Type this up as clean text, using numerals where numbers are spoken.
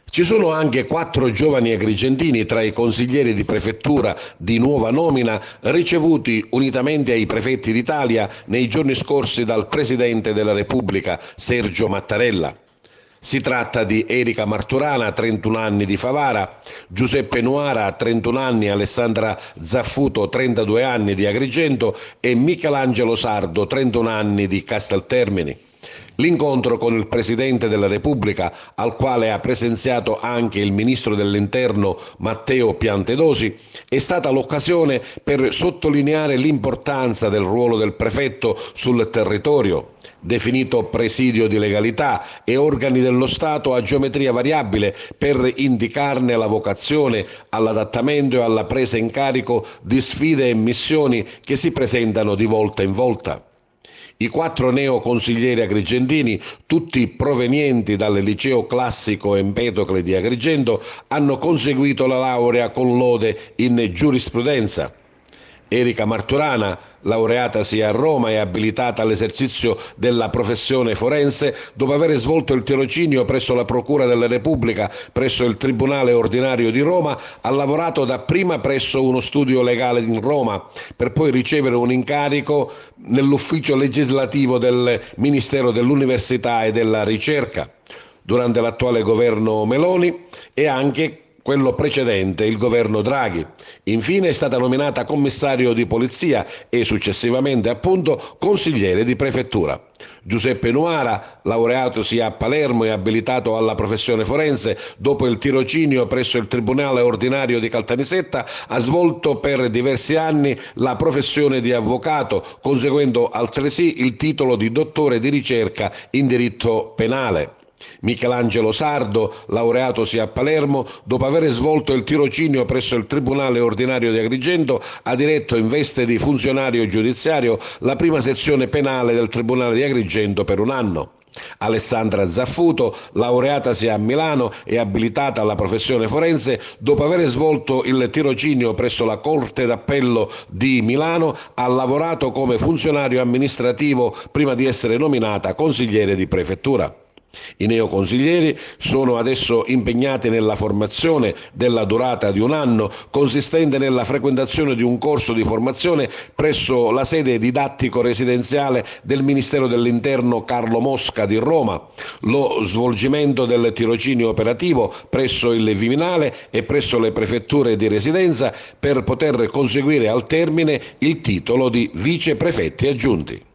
Ci sono anche 4 giovani agrigentini tra i consiglieri di prefettura di nuova nomina ricevuti unitamente ai prefetti d'Italia nei giorni scorsi dal Presidente della Repubblica Sergio Mattarella. Si tratta di Erika Marturana, 31 anni di Favara, Giuseppe Nuara, 31 anni, Alessandra Zaffuto, 32 anni di Agrigento e Michelangelo Sardo, 31 anni di Casteltermini. L'incontro con il Presidente della Repubblica, al quale ha presenziato anche il Ministro dell'Interno Matteo Piantedosi, è stata l'occasione per sottolineare l'importanza del ruolo del prefetto sul territorio, definito presidio di legalità e organi dello Stato a geometria variabile per indicarne la vocazione all'adattamento e alla presa in carico di sfide e missioni che si presentano di volta in volta. I 4 neoconsiglieri agrigentini, tutti provenienti dal liceo classico Empedocle di Agrigento, hanno conseguito la laurea con lode in giurisprudenza. Erika Marturana, laureatasi a Roma e abilitata all'esercizio della professione forense, dopo aver svolto il tirocinio presso la Procura della Repubblica, presso il Tribunale Ordinario di Roma, ha lavorato dapprima presso uno studio legale in Roma, per poi ricevere un incarico nell'ufficio legislativo del Ministero dell'Università e della Ricerca durante l'attuale governo Meloni e anche quello precedente, il governo Draghi. Infine è stata nominata commissario di polizia e successivamente appunto consigliere di prefettura. Giuseppe Nuara, laureatosi a Palermo e abilitato alla professione forense, dopo il tirocinio presso il Tribunale Ordinario di Caltanissetta, ha svolto per diversi anni la professione di avvocato, conseguendo altresì il titolo di dottore di ricerca in diritto penale. Michelangelo Sardo, laureatosi a Palermo, dopo aver svolto il tirocinio presso il Tribunale Ordinario di Agrigento, ha diretto in veste di funzionario giudiziario la prima sezione penale del Tribunale di Agrigento per un anno. Alessandra Zaffuto, laureatasi a Milano e abilitata alla professione forense, dopo aver svolto il tirocinio presso la Corte d'Appello di Milano, ha lavorato come funzionario amministrativo prima di essere nominata consigliere di prefettura. I neoconsiglieri sono adesso impegnati nella formazione della durata di un anno, consistente nella frequentazione di un corso di formazione presso la sede didattico-residenziale del Ministero dell'Interno Carlo Mosca di Roma, lo svolgimento del tirocinio operativo presso il Viminale e presso le prefetture di residenza per poter conseguire al termine il titolo di viceprefetti aggiunti.